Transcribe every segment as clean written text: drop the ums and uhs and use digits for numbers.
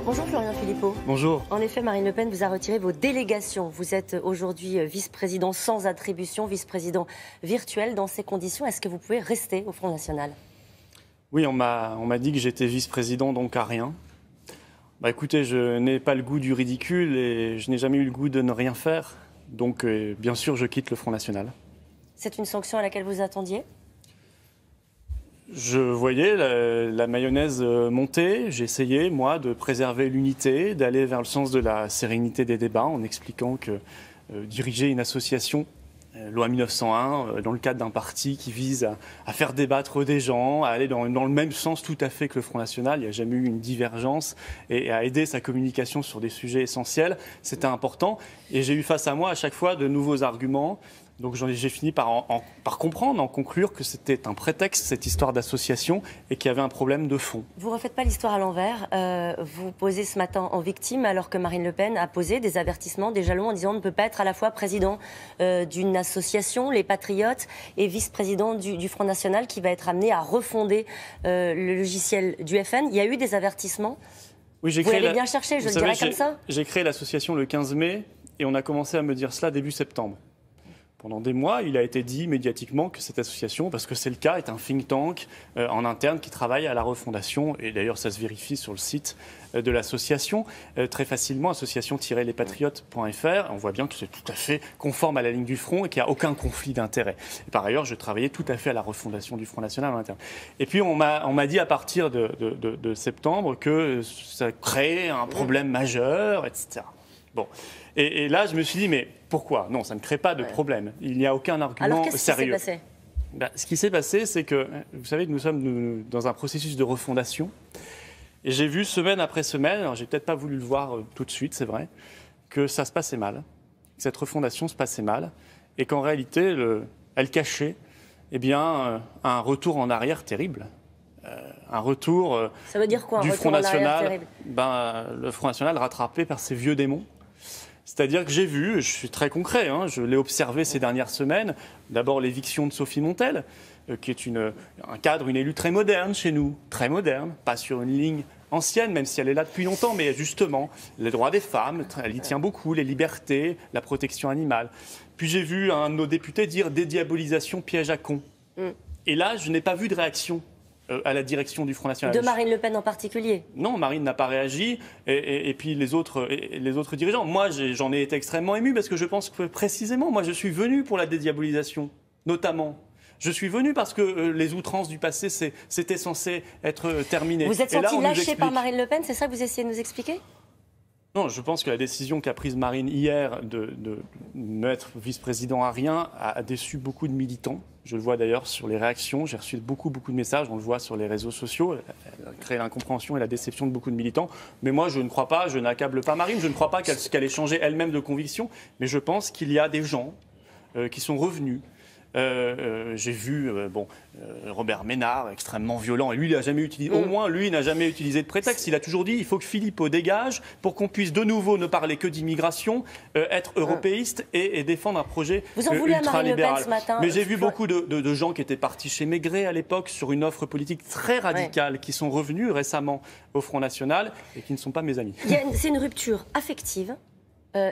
Bonjour Florian Philippot. Bonjour. En effet, Marine Le Pen vous a retiré vos délégations. Vous êtes aujourd'hui vice-président sans attribution, vice-président virtuel. Dans ces conditions, est-ce que vous pouvez rester au Front National? Oui, on m'a dit que j'étais vice-président, donc à rien. Écoutez, je n'ai pas le goût du ridicule et je n'ai jamais eu le goût de ne rien faire. Donc, bien sûr, je quitte le Front National. C'est une sanction à laquelle vous attendiez? Je voyais la mayonnaise monter. J'ai essayé, moi, de préserver l'unité, d'aller vers le sens de la sérénité des débats en expliquant que diriger une association, loi 1901, dans le cadre d'un parti qui vise à faire débattre des gens, à aller dans le même sens tout à fait que le Front National, il n'y a jamais eu une divergence, et à aider sa communication sur des sujets essentiels, c'était important. Et j'ai eu face à moi à chaque fois de nouveaux arguments. Donc j'ai fini par comprendre, en conclure que c'était un prétexte, cette histoire d'association, et qu'il y avait un problème de fond. Vous ne refaites pas l'histoire à l'envers. Vous posez ce matin en victime, alors que Marine Le Pen a posé des avertissements, des jalons en disant on ne peut pas être à la fois président d'une association, les Patriotes, et vice-président du Front National, qui va être amené à refonder le logiciel du FN. Il y a eu des avertissements. Oui, vous l'avez bien cherché, je le dirais comme ça. J'ai créé l'association le 15 mai, et on a commencé à me dire cela début septembre. Pendant des mois, il a été dit médiatiquement que cette association, parce que c'est le cas, est un think tank en interne qui travaille à la refondation. Et d'ailleurs, ça se vérifie sur le site de l'association, très facilement, association-lespatriotes.fr. On voit bien que c'est tout à fait conforme à la ligne du Front et qu'il n'y a aucun conflit d'intérêts. Par ailleurs, je travaillais tout à fait à la refondation du Front National en interne. Et puis, on m'a dit à partir de septembre que ça créait un problème majeur, etc. Bon. Et là, je me suis dit, mais pourquoi? Non, ça ne crée pas de problème. Il n'y a aucun argument sérieux. Alors, qu'est-ce qui s'est passé? Ce qui s'est passé, c'est que, vous savez, nous sommes dans un processus de refondation. Et j'ai vu semaine après semaine, alors j'ai peut-être pas voulu le voir tout de suite, c'est vrai, que ça se passait mal, que cette refondation se passait mal, et qu'en réalité, elle cachait un retour en arrière terrible. Un retour ça veut dire quoi, du retour Front en arrière National, terrible? Le Front National rattrapé par ses vieux démons. C'est-à-dire que j'ai vu, je suis très concret, je l'ai observé ces dernières semaines, d'abord l'éviction de Sophie Montel, qui est un cadre, une élue très moderne chez nous, très moderne, pas sur une ligne ancienne, même si elle est là depuis longtemps, mais justement, les droits des femmes, elle y tient beaucoup, les libertés, la protection animale. Puis j'ai vu un de nos députés dire dédiabolisation, piège à con. Et là, je n'ai pas vu de réaction à la direction du Front National. De Marine Le Pen en particulier? Non, Marine n'a pas réagi, et puis les autres dirigeants. Moi, j'en ai été extrêmement ému, parce que je pense que précisément, moi, je suis venu pour la dédiabolisation, notamment. Je suis venu parce que les outrances du passé, c'était censé être terminé. Vous êtes senti lâché par Marine Le Pen, c'est ça que vous essayez de nous expliquer? Non, je pense que la décision qu'a prise Marine hier de ne être vice-président à rien a déçu beaucoup de militants. Je le vois d'ailleurs sur les réactions. J'ai reçu beaucoup de messages. On le voit sur les réseaux sociaux. Elle a créé l'incompréhension et la déception de beaucoup de militants. Mais moi, je ne crois pas, je n'accable pas Marine. Je ne crois pas qu'elle ait changé elle-même de conviction. Mais je pense qu'il y a des gens qui sont revenus. J'ai vu Robert Ménard, extrêmement violent, et lui, il n'a jamais utilisé, au moins lui, il n'a jamais utilisé de prétexte. Il a toujours dit il faut que Philippot dégage pour qu'on puisse de nouveau ne parler que d'immigration, être européiste et défendre un projet ultralibéral. Mais j'ai vu beaucoup de gens qui étaient partis chez Maigret à l'époque sur une offre politique très radicale, qui sont revenus récemment au Front National et qui ne sont pas mes amis. C'est une rupture affective,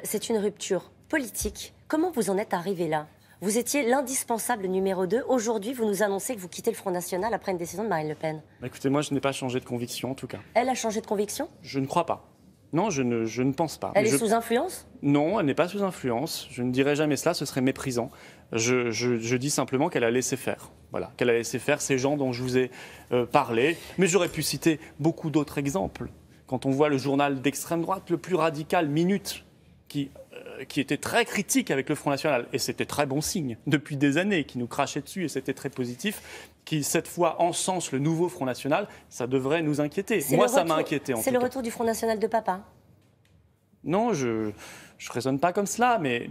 c'est une rupture politique. Comment vous en êtes arrivé là? Vous étiez l'indispensable numéro 2. Aujourd'hui, vous nous annoncez que vous quittez le Front National après une décision de Marine Le Pen. Écoutez, moi, je n'ai pas changé de conviction, en tout cas. Elle a changé de conviction? Je ne crois pas. Non, je ne pense pas. Elle est sous influence? Non, elle n'est pas sous influence. Je ne dirais jamais cela, ce serait méprisant. Je dis simplement qu'elle a laissé faire. Voilà, qu'elle a laissé faire ces gens dont je vous ai parlé. Mais j'aurais pu citer beaucoup d'autres exemples. Quand on voit le journal d'extrême droite le plus radical, Minute, qui était très critique avec le Front National, et c'était très bon signe, depuis des années, qui nous crachait dessus, et c'était très positif, qui cette fois encense le nouveau Front National, ça devrait nous inquiéter. Moi, ça m'a inquiété. C'est le retour du Front National de papa? Non, je ne raisonne pas comme cela, mais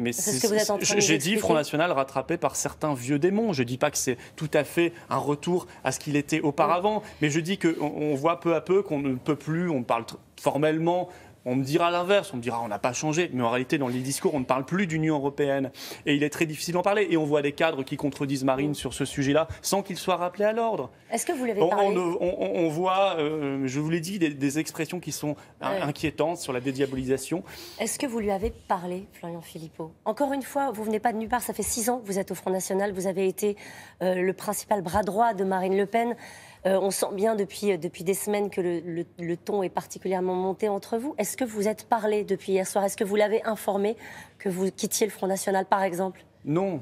j'ai dit Front National rattrapé par certains vieux démons. Je ne dis pas que c'est tout à fait un retour à ce qu'il était auparavant, mais je dis qu'on voit peu à peu qu'on ne peut plus, on parle formellement On me dira l'inverse, on me dira on n'a pas changé, mais en réalité dans les discours on ne parle plus d'Union européenne et il est très difficile d'en parler et on voit des cadres qui contredisent Marine sur ce sujet-là sans qu'ils soient rappelés à l'ordre. Est-ce que vous l'avez parlé ? On voit, je vous l'ai dit, des expressions qui sont inquiétantes sur la dédiabolisation. Est-ce que vous lui avez parlé, Florian Philippot ? Encore une fois, vous venez pas de nulle part, ça fait 6 ans que vous êtes au Front National, vous avez été le principal bras droit de Marine Le Pen. On sent bien depuis des semaines que le ton est particulièrement monté entre vous. Est-ce que vous êtes parlé depuis hier soir ? Est-ce que vous l'avez informé que vous quittiez le Front National, par exemple ? Non.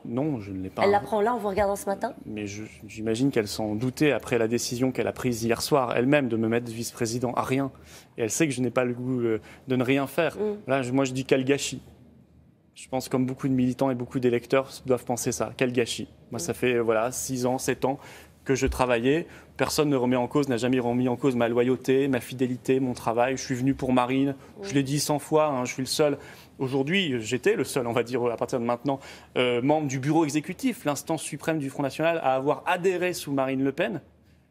Non, je ne l'ai pas. Elle l'apprend là en vous regardant ce matin ? Mais j'imagine qu'elle s'en doutait après la décision qu'elle a prise hier soir, elle-même, de me mettre vice-président à rien. Et elle sait que je n'ai pas le goût de ne rien faire. Là, moi, je dis quel gâchis. Je pense comme beaucoup de militants et beaucoup d'électeurs doivent penser ça. Quel gâchis. Moi, ça fait 6 ans, 7 ans que je travaillais. Personne ne remet en cause, n'a jamais remis en cause ma loyauté, ma fidélité, mon travail. Je suis venu pour Marine. Je l'ai dit 100 fois, je suis le seul. Aujourd'hui, j'étais le seul, on va dire, à partir de maintenant, membre du bureau exécutif, l'instance suprême du Front National, à avoir adhéré sous Marine Le Pen.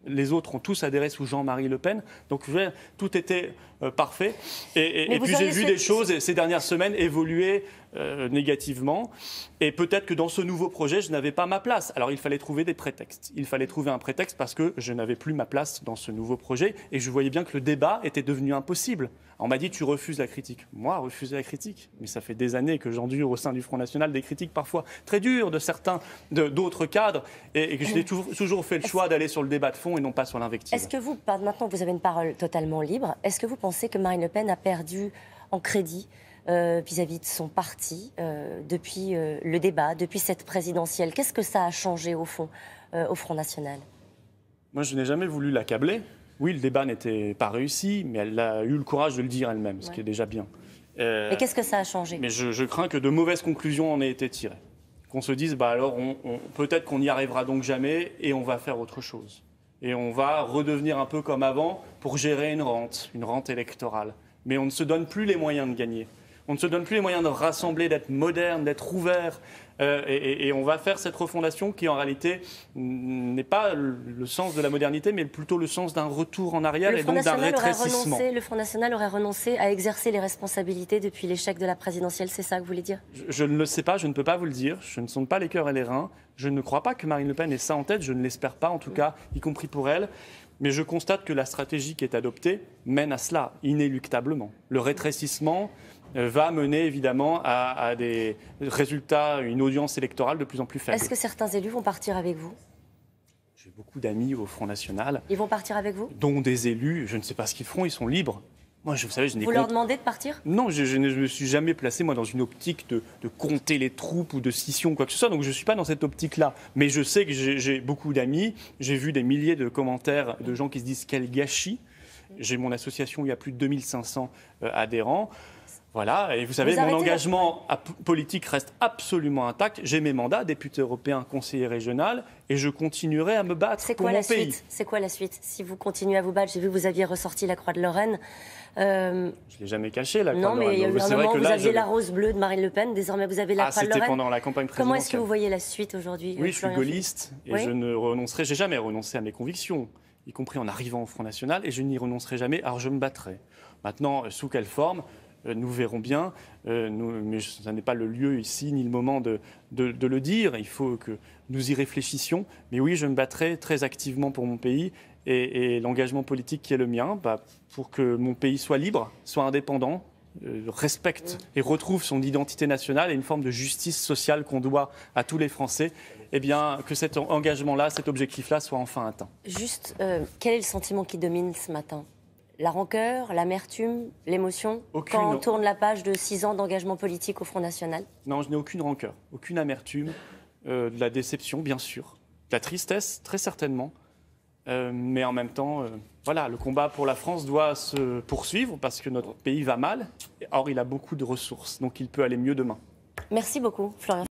Les autres ont tous adhéré sous Jean-Marie Le Pen. Donc, tout était parfait. Et puis, j'ai vu des choses ces dernières semaines évoluer négativement. Et peut-être que dans ce nouveau projet, je n'avais pas ma place. Alors, il fallait trouver des prétextes. Il fallait trouver un prétexte parce que je n'avais plus ma place dans ce nouveau projet. Et je voyais bien que le débat était devenu impossible. On m'a dit, tu refuses la critique. Moi, refuser la critique. Mais ça fait des années que j'endure au sein du Front National des critiques parfois très dures de certains, d'autres cadres. Et que j'ai toujours fait le choix d'aller sur le débat de fond et non pas sur l'invective. Est-ce que vous, maintenant que vous avez une parole totalement libre, est-ce que vous pensez que Marine Le Pen a perdu en crédit vis-à-vis de son parti depuis le débat, depuis cette présidentielle ? Qu'est-ce que ça a changé au fond au Front National ? Moi, je n'ai jamais voulu l'accabler. Oui, le débat n'était pas réussi, mais elle a eu le courage de le dire elle-même, ce qui est déjà bien. Mais qu'est-ce que ça a changé ? Mais je crains que de mauvaises conclusions en aient été tirées. Qu'on se dise, alors peut-être qu'on n'y arrivera donc jamais et on va faire autre chose. Et on va redevenir un peu comme avant pour gérer une rente électorale. Mais on ne se donne plus les moyens de gagner. On ne se donne plus les moyens de rassembler, d'être moderne, d'être ouvert. Et on va faire cette refondation qui, en réalité, n'est pas le sens de la modernité, mais plutôt le sens d'un retour en arrière et donc d'un rétrécissement. Le Front National aurait renoncé à exercer les responsabilités depuis l'échec de la présidentielle, c'est ça que vous voulez dire ? Je ne le sais pas, je ne peux pas vous le dire. Je ne sonde pas les cœurs et les reins. Je ne crois pas que Marine Le Pen ait ça en tête. Je ne l'espère pas, en tout cas, y compris pour elle. Mais je constate que la stratégie qui est adoptée mène à cela, inéluctablement. Le rétrécissement va mener évidemment à des résultats, une audience électorale de plus en plus faible. Est-ce que certains élus vont partir avec vous ? J'ai beaucoup d'amis au Front National. Ils vont partir avec vous ? Dont des élus, je ne sais pas ce qu'ils feront, ils sont libres. Moi, vous savez, Vous leur demandez de partir ? Non, je ne me suis jamais placé, moi, dans une optique de compter les troupes ou de scission ou quoi que ce soit. Donc, je ne suis pas dans cette optique-là. Mais je sais que j'ai beaucoup d'amis. J'ai vu des milliers de commentaires de gens qui se disent « quel gâchis ». J'ai mon association où il y a plus de 2500 adhérents. Voilà, et vous savez, mon engagement politique reste absolument intact. J'ai mes mandats, député européen, conseiller régional, et je continuerai à me battre pour mon pays. C'est quoi la suite ? Si vous continuez à vous battre, j'ai vu que vous aviez ressorti la Croix de Lorraine. Je ne l'ai jamais caché, la Croix de Lorraine. Non, mais il y a eu un moment où vous aviez la rose bleue de Marine Le Pen, désormais vous avez la Croix de Lorraine. C'était pendant la campagne présidentielle. Comment est-ce que vous voyez la suite aujourd'hui ? Oui, je suis gaulliste, et je ne renoncerai, j'ai jamais renoncé à mes convictions, y compris en arrivant au Front National, et je n'y renoncerai jamais, alors je me battrai. Maintenant, sous quelle forme ? Nous verrons bien, mais ce n'est pas le lieu ici, ni le moment de le dire. Il faut que nous y réfléchissions. Mais oui, je me battrai très activement pour mon pays et l'engagement politique qui est le mien, pour que mon pays soit libre, soit indépendant, respecte et retrouve son identité nationale et une forme de justice sociale qu'on doit à tous les Français. Eh bien, que cet engagement-là, cet objectif-là soit enfin atteint. Juste, quel est le sentiment qui domine ce matin ? La rancœur, l'amertume, l'émotion quand on tourne la page de 6 ans d'engagement politique au Front National ? Non, je n'ai aucune rancœur, aucune amertume, de la déception, bien sûr, de la tristesse, très certainement. Mais en même temps, voilà, le combat pour la France doit se poursuivre parce que notre pays va mal. Or, il a beaucoup de ressources, donc il peut aller mieux demain. Merci beaucoup, Florian.